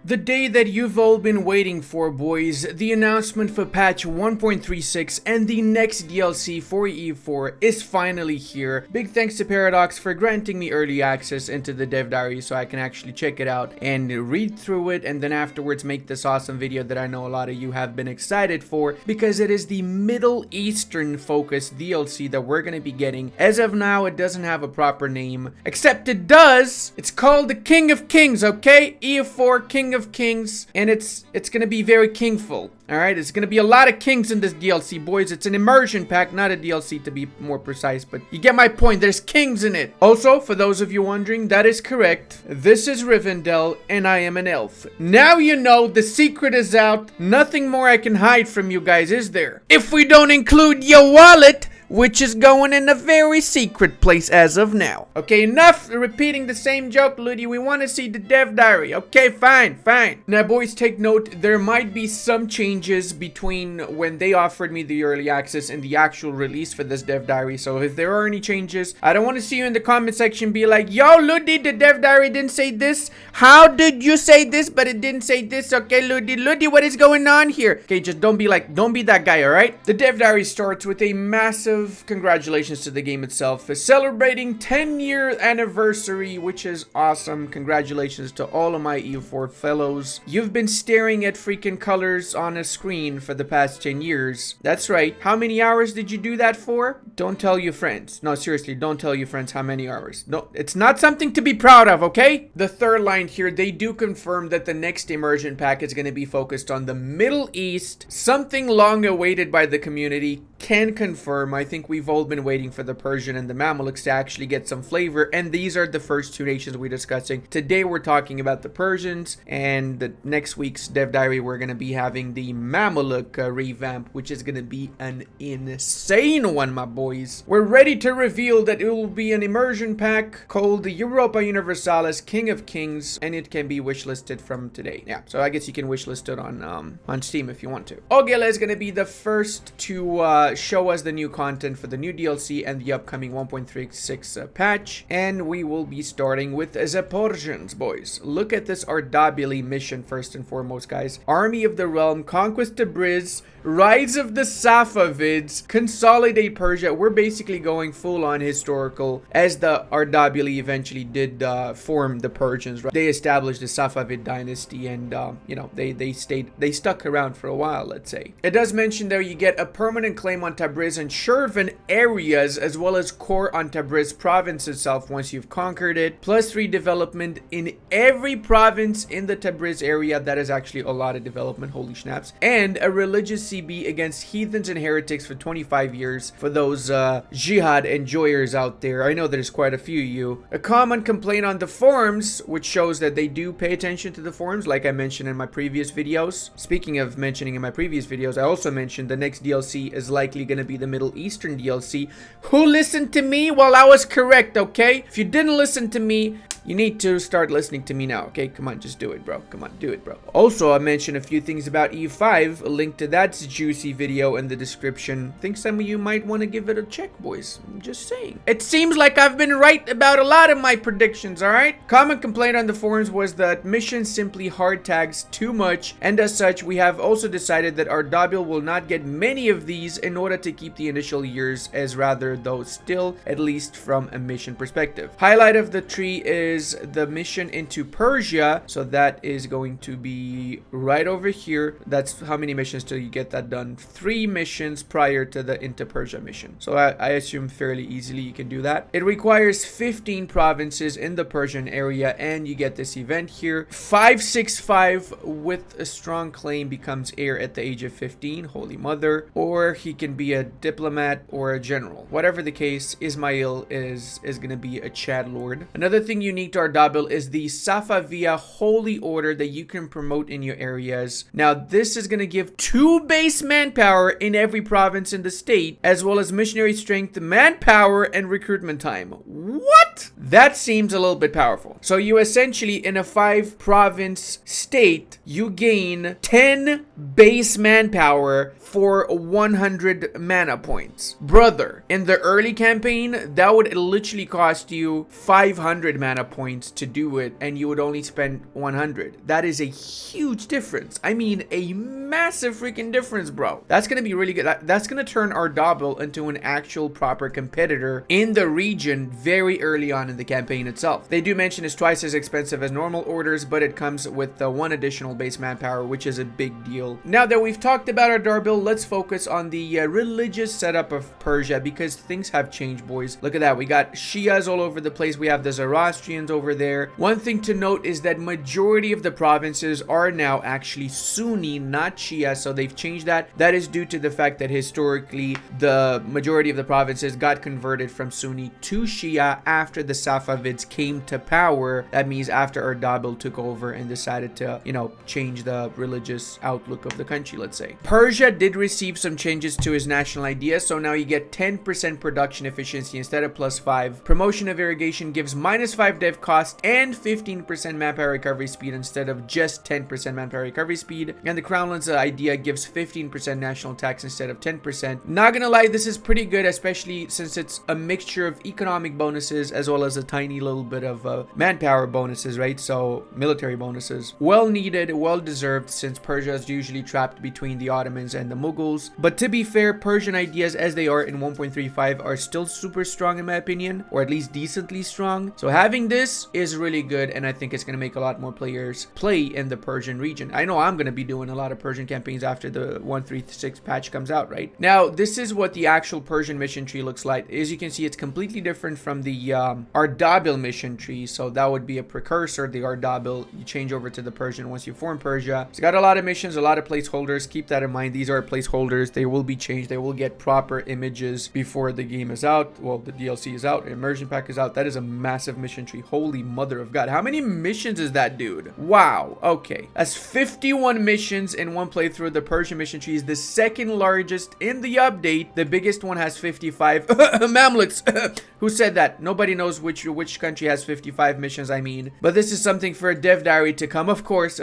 The day that you've all been waiting for, boys, the announcement for patch 1.36 and the next DLC for E4 is finally here. Big thanks to Paradox for granting me early access into the dev diary so I can actually check it out and read through it, and then afterwards make this awesome video that I know a lot of you have been excited for, because it is the Middle Eastern focused DLC that we're going to be getting. As of now, it doesn't have a proper name, except it does. It's called the King of Kings, okay? E4 King of Kings, and it's gonna be very kingful. All right, it's gonna be a lot of kings in this DLC, boys. It's an immersion pack, not a DLC to be more precise, but you get my point. There's kings in it. Also, for those of you wondering, that is correct. This is Rivendell, and I am an elf. Now you know, the secret is out. Nothing more I can hide from you guys, is there? If we don't include your wallet, which is going in a very secret place as of now. Okay, enough repeating the same joke, Ludi. We want to see the dev diary. Okay, fine. Now, boys, take note. There might be some changes between when they offered me the early access and the actual release for this dev diary. So if there are any changes, I don't want to see you in the comment section be like, yo, Ludi, the dev diary didn't say this. How did you say this, but it didn't say this? Okay, Ludi, what is going on here? Okay, just don't be that guy, all right? The dev diary starts with a massive congratulations to the game itself for celebrating 10-year anniversary, which is awesome. Congratulations to all of my EU4 fellows. You've been staring at freaking colors on a screen for the past 10 years. That's right. How many hours did you do that for? Don't tell your friends. No, seriously, don't tell your friends how many hours. No, it's not something to be proud of, okay? The third line here, they do confirm that the next immersion pack is going to be focused on the Middle East, something long awaited by the community. Can confirm. I think we've all been waiting for the Persian and the Mamelukes to actually get some flavor, and these are the first two nations we're discussing. Today we're talking about the Persians, and the next week's dev diary we're going to be having the Mameluke revamp, which is going to be an insane one, my boys. We're ready to reveal that it will be an immersion pack called the Europa Universalis King of Kings, and it can be wishlisted from today. Yeah, so I guess you can wishlist it on Steam if you want to. Ogela is going to be the first to show us the new content for the new DLC and the upcoming 1.36 patch, and we will be starting with Zaporjans, boys. Look at this Ardabili mission first and foremost, guys. Army of the Realm, Conquest Tabriz, Rise of the Safavids, Consolidate Persia. We're basically going full on historical, as the Ardabili eventually did form the Persians, right? They established the Safavid dynasty, and you know, they stuck around for a while, let's say. It does mention there you get a permanent claim on Tabriz and Shirvan areas, as well as core on Tabriz province itself once you've conquered it. +3 development in every province in the Tabriz area. That is actually a lot of development, holy snaps. And a religious CB against heathens and heretics for 25 years for those jihad enjoyers out there. I know there's quite a few of you. A common complaint on the forums, which shows that they do pay attention to the forums, like I mentioned in my previous videos. Speaking of mentioning in my previous videos, I also mentioned the next DLC is likely going to be the Middle Eastern DLC. Who listened to me? Well, I was correct, okay? If you didn't listen to me, you need to start listening to me now, okay? Come on, just do it, bro. Come on, do it, bro. Also, I mentioned a few things about E5. A link to that juicy video in the description. I think some of you might want to give it a check, boys. I'm just saying. It seems like I've been right about a lot of my predictions, all right? Common complaint on the forums was that missions simply hard tags too much, and as such, we have also decided that Ardabil will not get many of these in order to keep the initial years as rather, though still, at least from a mission perspective. Highlight of the tree is the mission into Persia, so that is going to be right over here. That's how many missions till you get that done. 3 missions prior to the into Persia mission, so I assume fairly easily you can do that. It requires 15 provinces in the Persian area, and you get this event here. 565 with a strong claim becomes heir at the age of 15, holy mother, or he can be a diplomat or a general. Whatever the case, Ismail is going to be a Chad lord. Another thing unique to Ardabil is the Safaviya holy order that you can promote in your areas. Now, this is going to give 2 base manpower in every province in the state, as well as missionary strength, manpower, and recruitment time. What? What? That seems a little bit powerful. So you essentially, in a 5-province state, you gain 10 base manpower for 100 mana points. Brother, in the early campaign, that would literally cost you 500 mana points to do it, and you would only spend 100. That is a huge difference. I mean, a massive freaking difference, bro. That's gonna be really good. That's gonna turn our double into an actual proper competitor in the region very early on in the campaign itself. They do mention it's twice as expensive as normal orders, but it comes with one additional base manpower, which is a big deal. Now that we've talked about our Darbil, let's focus on the religious setup of Persia, because things have changed, boys. Look at that. We got Shias all over the place. We have the Zoroastrians over there. One thing to note is that majority of the provinces are now actually Sunni, not Shia, so they've changed that. That is due to the fact that historically the majority of the provinces got converted from Sunni to Shia after the Safavids came to power. That means after Erdabil took over and decided to, you know, change the religious outlook of the country, let's say. Persia did receive some changes to his national idea, so now you get 10% production efficiency instead of +5. Promotion of irrigation gives -5 dev cost and 15% manpower recovery speed instead of just 10% manpower recovery speed. And the Crownlands idea gives 15% national tax instead of 10%. Not gonna lie, this is pretty good, especially since it's a mixture of economic bonuses as well as a tiny little bit of manpower bonuses, right? So military bonuses. Well needed, well deserved, since Persia is usually trapped between the Ottomans and the Mughals. But to be fair, Persian ideas as they are in 1.35 are still super strong in my opinion, or at least decently strong. So having this is really good, and I think it's going to make a lot more players play in the Persian region. I know I'm going to be doing a lot of Persian campaigns after the 1.36 patch comes out, right? Now, this is what the actual Persian mission tree looks like. As you can see, it's completely different from the Ardabil mission tree. So that would be a precursor, the Ardabil. You change over to the Persian once you form Persia. It's got a lot of missions, a lot of placeholders. Keep that in mind. These are placeholders. They will be changed. They will get proper images before the game is out. Well, the DLC is out. Immersion pack is out. That is a massive mission tree. Holy mother of God. How many missions is that, dude? Wow. Okay. That's 51 missions in one playthrough. The Persian mission tree is the second largest in the update. The biggest one has 55. Mamluks. Who said that? Nobody knows which country has 55 missions, I mean. But this is something for a dev diary to come, of course,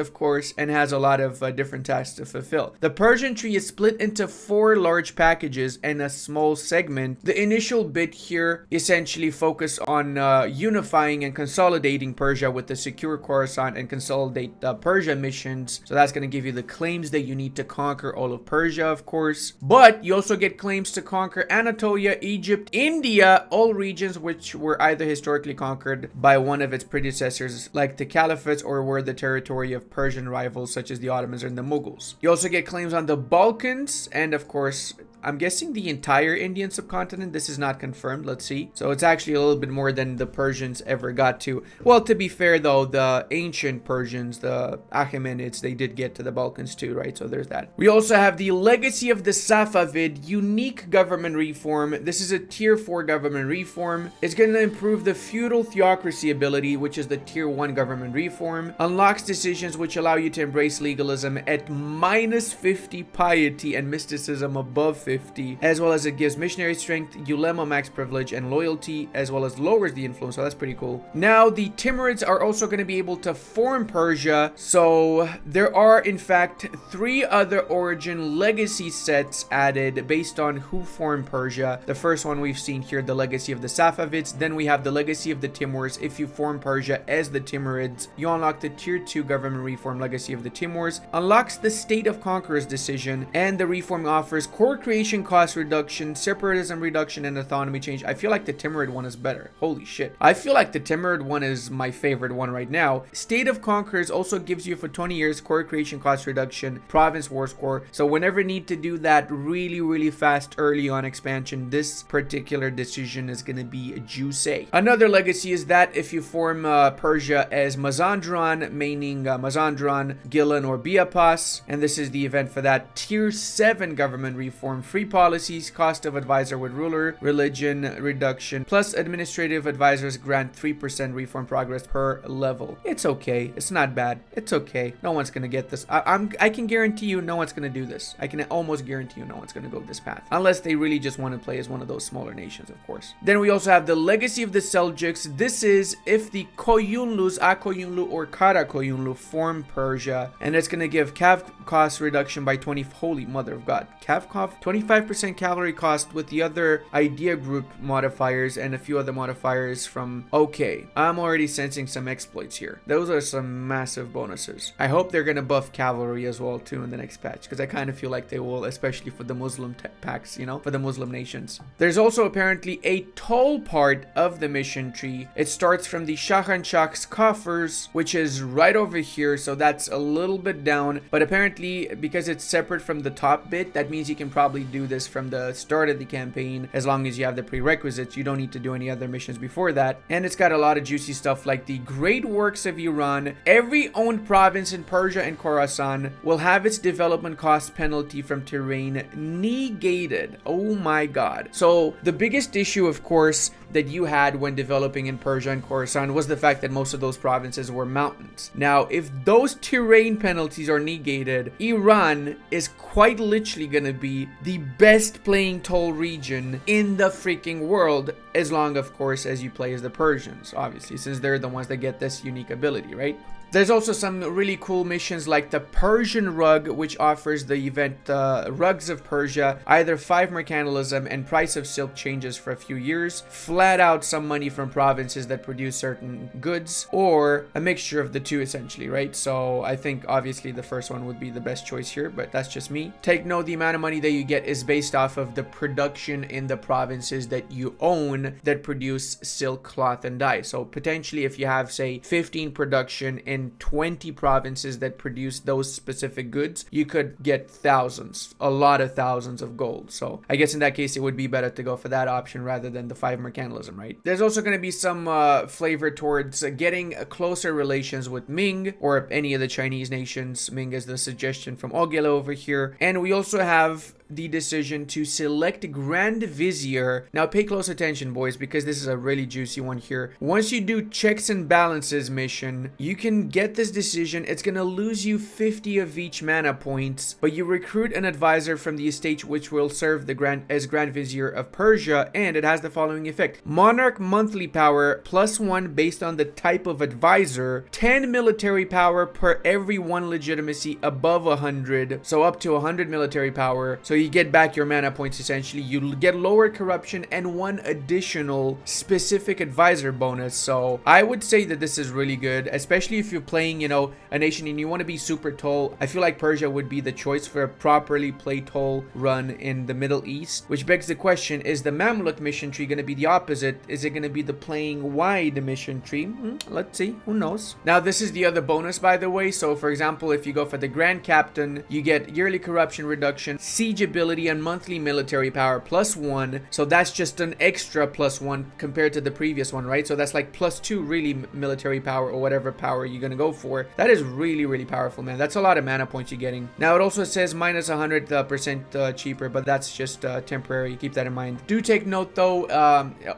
and has a lot of different tasks to fulfill. The Persian tree is split into 4 large packages and a small segment. The initial bit here essentially focus on unifying and consolidating Persia with the secure Khorasan and consolidate the Persia missions. So that's going to give you the claims that you need to conquer all of Persia, of course. But you also get claims to conquer Anatolia, Egypt, India, all regions which were either historically conquered by one of its predecessors, like the Caliphates, or were the territory of Persian rivals such as the Ottomans and the Mughals. You also get claims on the Balkans, and of course, I'm guessing the entire Indian subcontinent. This is not confirmed. Let's see. So it's actually a little bit more than the Persians ever got to. Well, to be fair though, the ancient Persians, the Achaemenids, they did get to the Balkans too, right? So there's that. We also have the legacy of the Safavid, unique government reform. This is a tier 4 government reform. It's going to improve the feudal theocracy ability, which is the tier 1 government reform. Unlocks decisions which allow you to embrace legalism at -50 piety and mysticism above 50, as well as it gives missionary strength, ulema max privilege, and loyalty, as well as lowers the influence. So that's pretty cool. Now the Timurids are also going to be able to form Persia. So there are in fact 3 other origin legacy sets added based on who formed Persia. The first one we've seen here, the legacy of the Safavids. Then we have the legacy of the Timurs. If you form Persia as the Timurids, you unlock the tier 2 government reform legacy of the Timurs. Unlocks the state of conquerors decision, and the reform offers core creation cost reduction, separatism reduction, and autonomy change. I feel like the Timurid one is better. Holy shit. I feel like the Timurid one is my favorite one right now. State of Conquerors also gives you for 20 years core creation cost reduction, province war score. So whenever you need to do that really fast early on expansion, this particular decision is going to be juicy. Another legacy is that if you form Persia as Mazandran, meaning Mazandran, Gilan, or Biapas, and this is the event for that, tier 7 government reform free policies, cost of advisor with ruler, religion reduction, plus administrative advisors grant 3% reform progress per level. It's okay. It's not bad. It's okay. No one's gonna get this. I can guarantee you no one's gonna do this. I can almost guarantee you no one's gonna go this path. Unless they really just want to play as one of those smaller nations, of course. Then we also have the legacy of the Seljuks. This is if the Koyunlus, Akoyunlu, or Karakoyunlu form Persia, and it's gonna give cav cost reduction by 20. Holy mother of God. Cav cost 25% cavalry cost with the other idea group modifiers and a few other modifiers from. Okay, I'm already sensing some exploits here. Those are some massive bonuses. I hope they're gonna buff cavalry as well too in the next patch, because I kind of feel like they will, especially for the Muslim packs, you know, for the Muslim nations. There's also apparently a toll part of the mission tree. It starts from the Shahanshah's coffers, which is right over here, so that's a little bit down, but apparently because it's separate from the top bit, that means you can probably do this from the start of the campaign as long as you have the prerequisites. You don't need to do any other missions before that. And it's got a lot of juicy stuff like the great works of Iran. Every owned province in Persia and Khorasan will have its development cost penalty from terrain negated. Oh my god. So the biggest issue, of course, that you had when developing in Persia and Khorasan was the fact that most of those provinces were mountains. Now, if those terrain penalties are negated, Iran is quite literally gonna be the best playing toll region in the freaking world, as long, of course, as you play as the Persians, obviously, since they're the ones that get this unique ability, right? There's also some really cool missions like the Persian Rug, which offers the event Rugs of Persia, either 5 mercantilism and price of silk changes for a few years, flat out some money from provinces that produce certain goods, or a mixture of the two essentially, right? So I think obviously the first one would be the best choice here, but that's just me. Take note, the amount of money that you get is based off of the production in the provinces that you own that produce silk, cloth, and dye. So potentially if you have, say, 15 production in 20 provinces that produce those specific goods, you could get thousands, a lot of thousands of gold. So I guess in that case, it would be better to go for that option rather than the 5 mercantilism, right? There's also going to be some flavor towards getting closer relations with Ming or any of the Chinese nations. Ming is the suggestion from Ogela over here. And we also have the decision to select Grand Vizier. Now pay close attention, boys, because this is a really juicy one here. Once you do checks and balances mission, you can get this decision. It's gonna lose you 50 of each mana points, but you recruit an advisor from the estate which will serve the Grand Vizier of Persia, and it has the following effect: Monarch monthly power +1 based on the type of advisor, 10 military power per every 1 legitimacy above 100, so up to 100 military power. So you get back your mana points essentially. You get lower corruption and 1 additional specific advisor bonus. So I would say that this is really good, especially if you're playing, you know, a nation and you want to be super toll. I feel like Persia would be the choice for a properly play toll run in the Middle East, which begs the question, is the Mamluk mission tree going to be the opposite? Is it going to be the playing wide mission tree? Let's see, who knows. Now this is the other bonus, by the way. So for example, if you go for the Grand Captain, you get yearly corruption reduction, siege ability, and monthly military power +1. So that's just an extra +1 compared to the previous one, right? So that's like +2 really military power or whatever power you're gonna go for. That is really, really powerful, man. That's a lot of mana points you're getting. Now it also says minus 100% cheaper, but that's just temporary. Keep that in mind. Do take note though,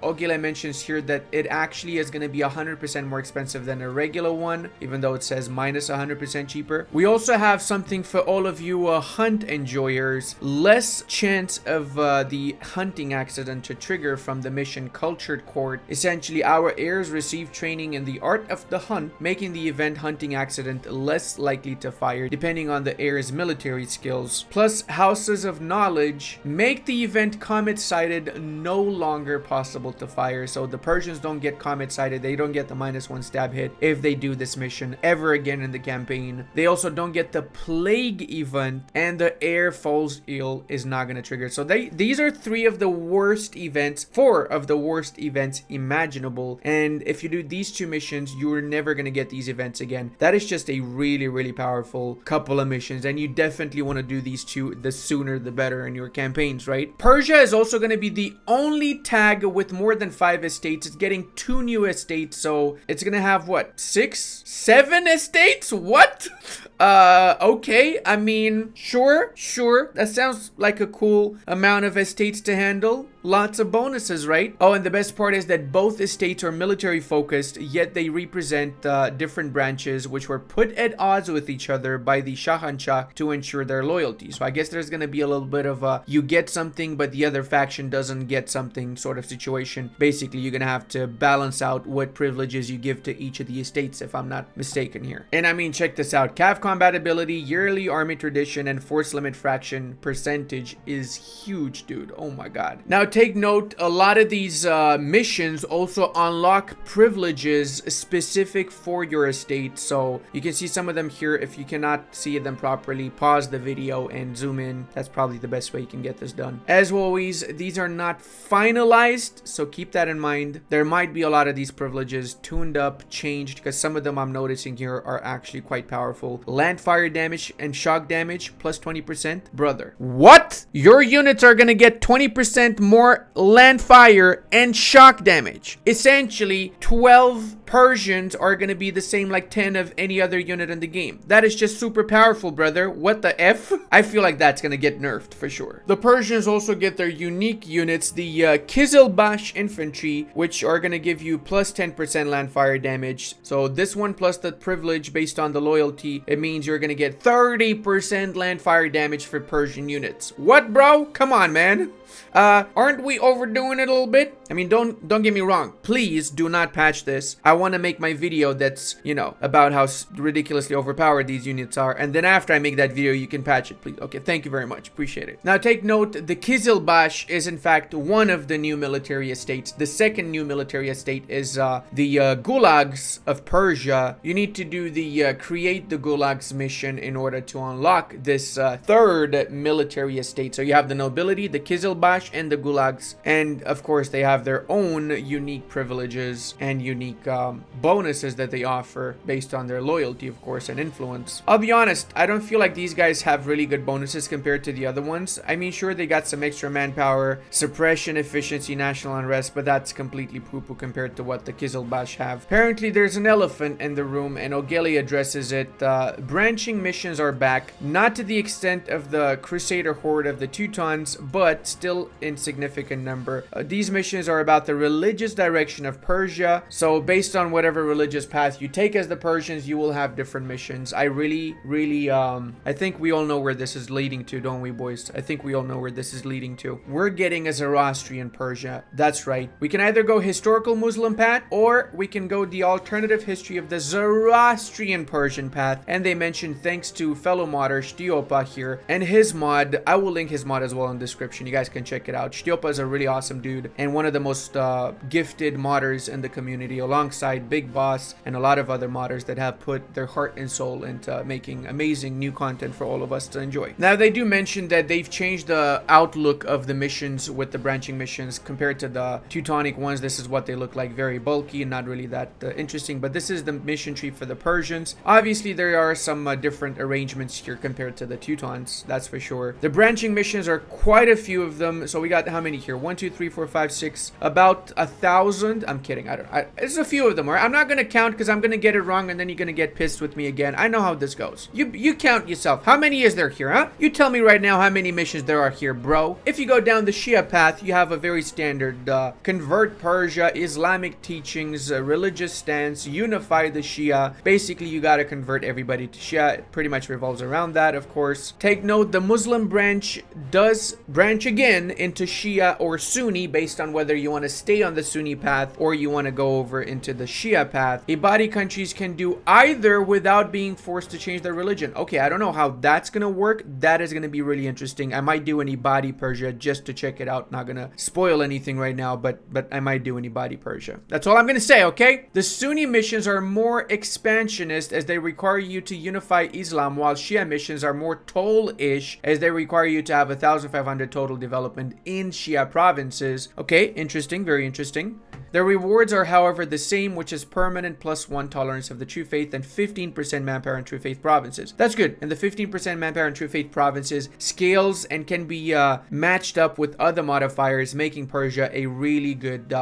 Ogila mentions here that it actually is gonna be 100% more expensive than a regular one, even though it says minus 100% cheaper. We also have something for all of you hunt enjoyers. Less chance of the hunting accident to trigger from the mission Cultured Court. Essentially, our heirs receive training in the art of the hunt, making the event hunting accident less likely to fire depending on the heir's military skills. Plus, houses of knowledge make the event comet sighted no longer possible to fire. So the Persians don't get comet sighted. They don't get the -1 stab hit if they do this mission ever again in the campaign. They also don't get the plague event, and the heir falls ill is not going to trigger. So these are 3 of the worst events, 4 of the worst events imaginable. And if you do these 2 missions, you're never going to get these events again. That is just a really, really powerful couple of missions, and you definitely want to do these 2 the sooner the better in your campaigns, right? Persia is also going to be the only tag with more than 5 estates. It's getting 2 new estates, so it's going to have what, 6, 7 estates? What? Okay, I mean, sure, that sounds sounds like a cool amount of estates to handle. Lots of bonuses, right? Oh, and the best part is that both estates are military focused, yet they represent different branches which were put at odds with each other by the Shahanshah to ensure their loyalty. So I guess there's going to be a little bit of a you get something but the other faction doesn't get something sort of situation. Basically, you're going to have to balance out what privileges you give to each of the estates, if I'm not mistaken here. And I mean, check this out. Cav compatibility, yearly army tradition, and force limit fraction percentage is huge, dude. Oh my god. Now, take note, a lot of these missions also unlock privileges specific for your estate. So you can see some of them here. If you cannot see them properly, pause the video and zoom in. That's probably the best way you can get this done. As always, these are not finalized, so keep that in mind. There might be a lot of these privileges tuned up, changed, because some of them I'm noticing here are actually quite powerful. Land fire damage and shock damage plus 20%. Brother, what? Your units are gonna get 20% more land fire and shock damage. Essentially, 12 Persians are going to be the same like 10 of any other unit in the game. That is just super powerful, brother. What the F? I feel like that's going to get nerfed for sure. The Persians also get their unique units, the Kizilbash infantry, which are going to give you plus 10% land fire damage. So this one plus the privilege based on the loyalty, it means you're going to get 30% land fire damage for Persian units. What, bro? Come on, man. Aren't we overdoing it a little bit? I mean, don't get me wrong. Please do not patch this. I want to make my video that's, you know, about how ridiculously overpowered these units are. And then after I make that video, you can patch it, please. Okay, thank you very much. Appreciate it. Now, take note, the Kizilbash is, in fact, one of the new military estates. The second new military estate is the Gulags of Persia. You need to do the Create the Gulags mission in order to unlock this third military estate. So you have the nobility, the Kizilbash, and the Gulags. And, of course, they have their own unique privileges and unique bonuses that they offer based on their loyalty, of course, and influence. I'll be honest, I don't feel like these guys have really good bonuses compared to the other ones. I mean, sure, they got some extra manpower, suppression, efficiency, national unrest, but that's completely poo-poo compared to what the Kizilbash have. Apparently, there's an elephant in the room, and Ogeli addresses it. Branching missions are back, not to the extent of the Crusader Horde of the Teutons, but still in significant number. These missions are about the religious direction of Persia. So based on whatever religious path you take as the Persians, you will have different missions. I really, I think we all know where this is leading to, don't we, boys? I think we all know where this is leading to. We're getting a Zoroastrian Persia. That's right. We can either go historical Muslim path, or we can go the alternative history of the Zoroastrian Persian path. And they mentioned thanks to fellow modder Shtiopa here and his mod. I will link his mod as well in the description. You guys can check it out. Shtiopa is a really awesome dude and one of the most gifted modders in the community, alongside Big Boss and a lot of other modders that have put their heart and soul into making amazing new content for all of us to enjoy. Now, they do mention that they've changed the outlook of the missions with the branching missions compared to the Teutonic ones. This is what they look like, very bulky and not really that interesting, but this is the mission tree for the Persians. Obviously, there are some different arrangements here compared to the Teutons, that's for sure. The branching missions are quite a few of them. So we got how many here? 1, 2, 3, 4, 5, 6, about 1,000. I'm kidding. There's a few of them. Right? I'm not gonna count because I'm gonna get it wrong and then you're gonna get pissed with me again. I know how this goes. You count yourself. How many is there here, huh? You tell me right now how many missions there are here, bro. If you go down the Shia path, you have a very standard convert Persia, Islamic teachings, religious stance, unify the Shia. Basically, you gotta convert everybody to Shia. It pretty much revolves around that, of course. Take note, the Muslim branch does branch again into Shia or Sunni based on whether you want to stay on the Sunni path or you want to go over into the Shia path. Ibadi countries can do either without being forced to change their religion. Okay, I don't know how that's gonna work. That is gonna be really interesting. I might do an Ibadi Persia just to check it out. Not gonna spoil anything right now, but I might do an Ibadi Persia. That's all I'm gonna say, okay? The Sunni missions are more expansionist as they require you to unify Islam, while Shia missions are more toll-ish as they require you to have 1,500 total development in Shia provinces. Okay, interesting, very interesting. The rewards are, however, the same, which is permanent +1 tolerance of the true faith and 15% manpower in true faith provinces. That's good. And the 15% manpower in true faith provinces scales and can be matched up with other modifiers, making Persia a really good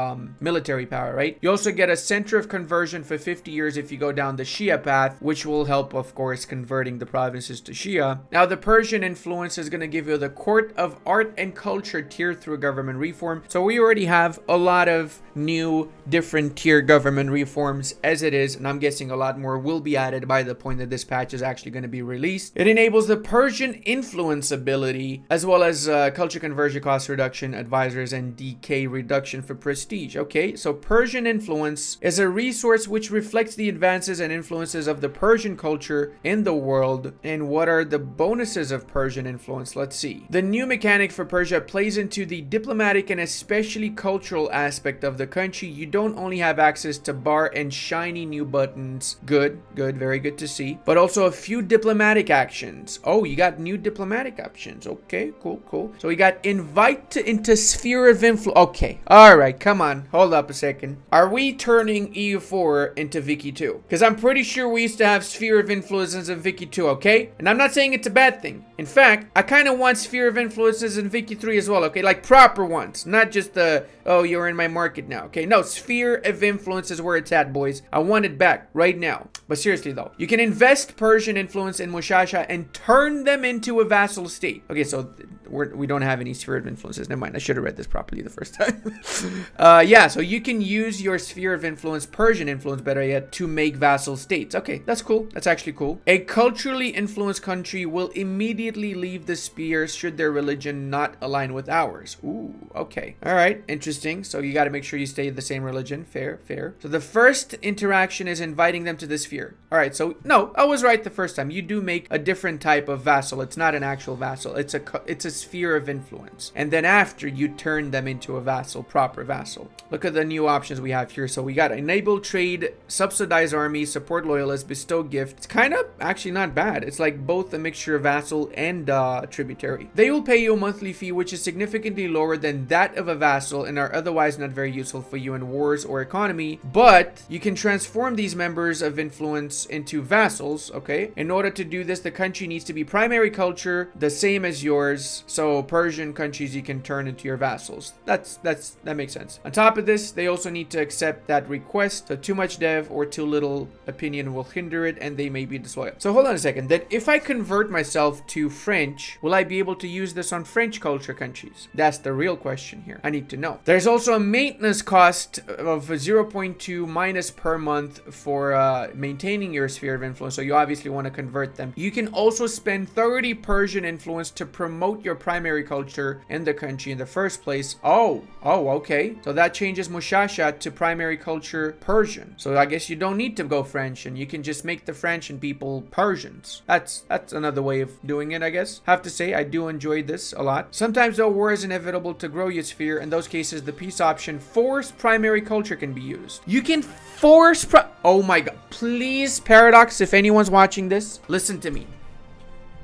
military power, right? You also get a center of conversion for 50 years if you go down the Shia path, which will help, of course, converting the provinces to Shia. Now, the Persian influence is going to give you the Court of Art and Culture tier through government reform. So we already have a lot of new different tier government reforms as it is, and I'm guessing a lot more will be added by the point that this patch is actually going to be released. It enables the Persian influence ability, as well as culture conversion cost reduction, advisors, and decay reduction for prestige. Okay, so Persian influence is a resource which reflects the advances and influences of the Persian culture in the world. And what are the bonuses of Persian influence? Let's see. The new mechanic for Persia plays into the diplomatic and especially cultural aspect of the country. You don't only have access to bar and shiny new buttons. Good, very good to see. But also a few diplomatic actions. Oh, you got new diplomatic options. Okay, cool. So we got invite into sphere of influence. Okay, all right, come on. Hold up a second. Are we turning EU4 into Vicky 2? Because I'm pretty sure we used to have sphere of influences in Vicky 2, okay? And I'm not saying it's a bad thing. In fact, I kind of want sphere of influences in Vicky 3 as well, okay? Like proper ones, not just the, oh, you're in my market now, okay? No, sphere of influence is where it's at, boys. I want it back right now. But seriously though, you can invest Persian influence in Mushasha and turn them into a vassal state. Okay, so we don't have any sphere of influences. Never mind, I should have read this properly the first time. Yeah, so you can use your sphere of influence, Persian influence better yet, to make vassal states. Okay, that's cool. That's actually cool. A culturally influenced country will immediately leave the sphere should their religion not align with ours. Ooh, okay. All right, interesting. So you got to make sure you stay the same religion. Fair. So the first interaction is inviting them to the sphere. All right, so no, I was right the first time. You do make a different type of vassal. It's not an actual vassal. It's a sphere of influence. And then after, you turn them into a vassal, proper vassal. Look at the new options we have here. So we got enable trade, subsidize army, support loyalists, bestow gift. It's kind of actually not bad. It's like both a mixture of vassal and tributary. They will pay you a monthly fee, which is significantly lower than that of a vassal and are otherwise not very useful for you in wars or economy. But you can transform these members of influence into vassals, okay? In order to do this, the country needs to be primary culture, the same as yours. So Persian countries you can turn into your vassals. That makes sense. On top of this, they also need to accept that request. So too much dev or too little opinion will hinder it and they may be disloyal. So hold on a second. Then if I convert myself to French, will I be able to use this on French culture countries? That's the real question here. I need to know. There's also a maintenance cost of 0.2 minus per month for maintaining your sphere of influence. So you obviously want to convert them. You can also spend 30 Persian influence to promote your primary culture in the country in the first place. Oh, okay. So that changes Mushasha to primary culture Persian. So I guess you don't need to go French and you can just make the French and people Persians. That's another way of doing it, I guess. Have to say, I do enjoy this a lot. Sometimes though, war is inevitable to grow your sphere. In those cases, the peace option, force primary culture, can be used. You can force oh my god. Please, Paradox, if anyone's watching this, listen to me.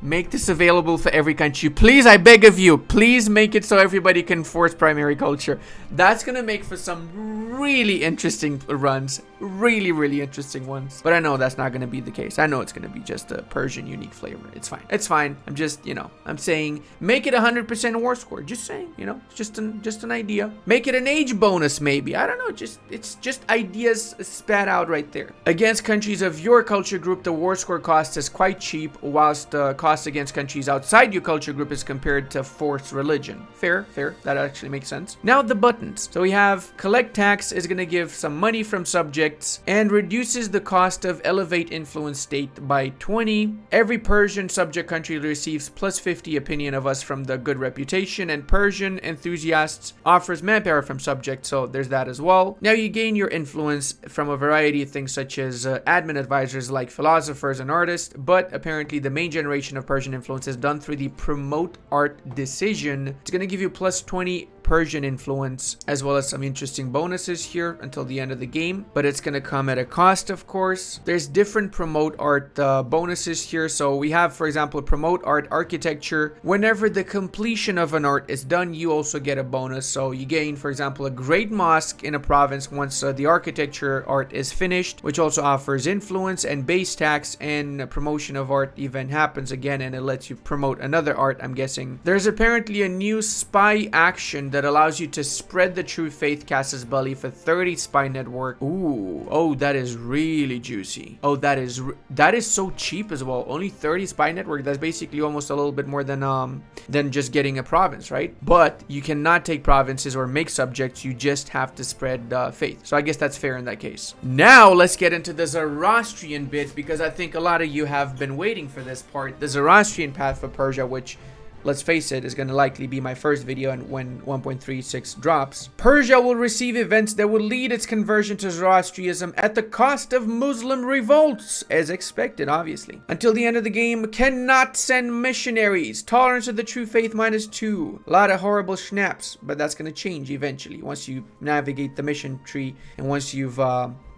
Make this available for every country. Please, I beg of you. Please make it so everybody can force primary culture. That's going to make for some really interesting runs. Really interesting ones. But I know that's not going to be the case. I know it's going to be just a Persian unique flavor. It's fine. I'm just, I'm saying make it 100% war score. Just saying, just an idea. Make it an age bonus maybe. I don't know. It's just ideas spat out right there. Against countries of your culture group, the war score cost is quite cheap, whilst the cost against countries outside your culture group is compared to forced religion. Fair. That actually makes sense. Now the buttons. So we have collect tax is going to give some money from subjects and reduces the cost of elevate influence state by 20. Every Persian subject country receives plus 50 opinion of us from the good reputation, and Persian enthusiasts offers manpower from subjects, so there's that as well. Now you gain your influence from a variety of things such as admin advisors like philosophers and artists, but apparently the main generation of Persian influence is done through the promote art decision. It's going to give you plus 20% Persian influence, as well as some interesting bonuses here until the end of the game, but it's going to come at a cost, of course. There's different promote art bonuses here. So we have, for example, promote art architecture. Whenever the completion of an art is done, you also get a bonus. So you gain, for example, a great mosque in a province once the architecture art is finished, which also offers influence and base tax, and a promotion of art event happens again, and it lets you promote another art, I'm guessing. There's apparently a new spy action that allows you to spread the true faith Cass's belly for 30 spy network. Ooh, oh, that is really juicy. Oh, that is so cheap as well. Only 30 spy network. That's basically almost a little bit more than just getting a province, right? But you cannot take provinces or make subjects. You just have to spread faith. So I guess that's fair in that case. Now let's get into the Zoroastrian bit, because I think a lot of you have been waiting for this part. The Zoroastrian path for Persia, which, let's face it, is going to likely be my first video and when 1.36 drops. Persia will receive events that will lead its conversion to Zoroastrianism at the cost of Muslim revolts, as expected, obviously. Until the end of the game, cannot send missionaries. Tolerance of the true faith -2. A lot of horrible schnaps, but that's going to change eventually once you navigate the mission tree and once you've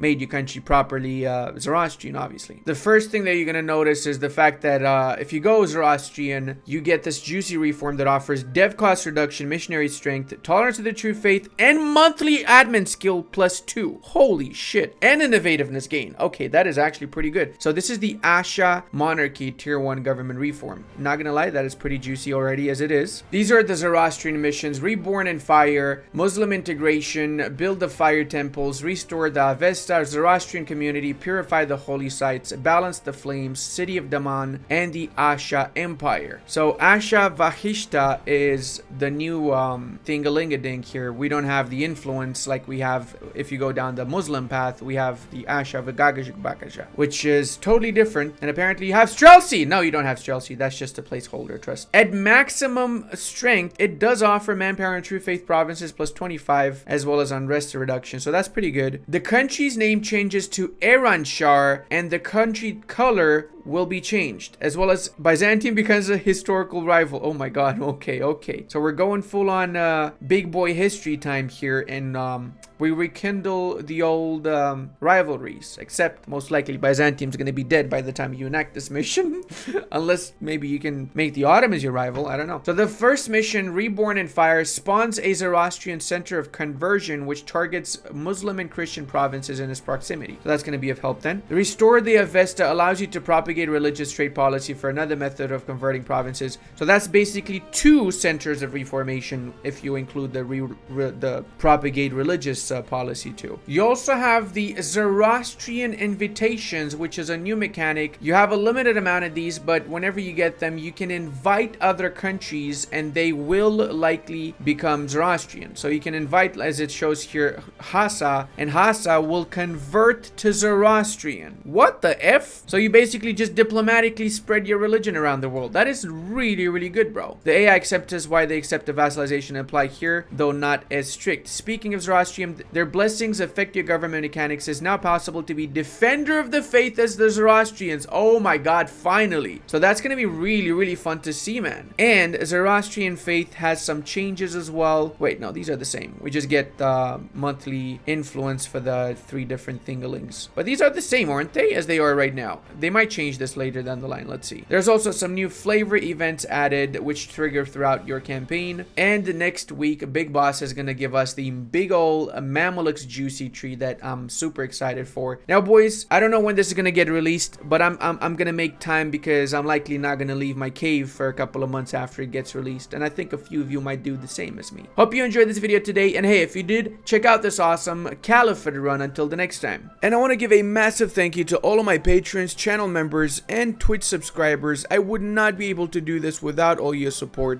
made your country properly Zoroastrian, obviously. The first thing that you're going to notice is the fact that if you go Zoroastrian, you get this juicy reform that offers dev cost reduction, missionary strength, tolerance of the true faith, and monthly admin skill +2. Holy shit. And innovativeness gain. Okay, that is actually pretty good. So this is the Asha monarchy tier 1 government reform. Not gonna lie, that is pretty juicy already as it is. These are the Zoroastrian missions: reborn in fire, Muslim integration, build the fire temples, restore the Avesta Zoroastrian community, purify the holy sites, balance the flames, city of Daman, and the Asha empire. So Asha Vahishta is the new thing-a-ling-a-ding here. We don't have the influence like we have if you go down the Muslim path. We have the Asha Vagagajbakaja, which is totally different. And apparently you have Streltsy. No, you don't have Streltsy. That's just a placeholder, trust. At maximum strength, it does offer manpower and true faith provinces +25, as well as unrest reduction. So that's pretty good. The country's name changes to Iranshar, and the country color will be changed, as well as Byzantium becomes a historical rival. Oh my god, okay. So we're going full on big boy history time here, and we rekindle the old rivalries, except most likely Byzantium's going to be dead by the time you enact this mission. Unless maybe you can make the Ottomans your rival, I don't know. So the first mission, Reborn in Fire, spawns a Zoroastrian center of conversion which targets Muslim and Christian provinces in its proximity. So that's going to be of help then. The Restore the Avesta allows you to propagate religious trade policy for another method of converting provinces. So that's basically 2 centers of reformation if you include the propagate religious policy too. You also have the Zoroastrian invitations, which is a new mechanic. You have a limited amount of these, but whenever you get them, you can invite other countries and they will likely become Zoroastrian. So you can invite, as it shows here, Hassa, and Hassa will convert to Zoroastrian. What the F? So you basically just diplomatically spread your religion around the world. That is really, really good, bro. The AI acceptance, why they accept the vassalization apply here, though not as strict. Speaking of Zoroastrian, their blessings affect your government mechanics. Is now possible to be defender of the faith as the Zoroastrians. Oh my god, finally. So that's going to be really, really fun to see, man. And Zoroastrian faith has some changes as well. Wait, no, these are the same. We just get monthly influence for the 3 different thingalings. But these are the same, aren't they? As they are right now. They might change this later down the line. Let's see. There's also some new flavor events added which trigger throughout your campaign. And next week, Big Boss is going to give us the big old Mameluk's juicy tree that I'm super excited for. Now, boys, I don't know when this is going to get released, but I'm going to make time because I'm likely not going to leave my cave for a couple of months after it gets released. And I think a few of you might do the same as me. Hope you enjoyed this video today. And hey, if you did, check out this awesome Caliphate run until the next time. And I want to give a massive thank you to all of my patrons, channel members, and Twitch subscribers. I would not be able to do this without all your support.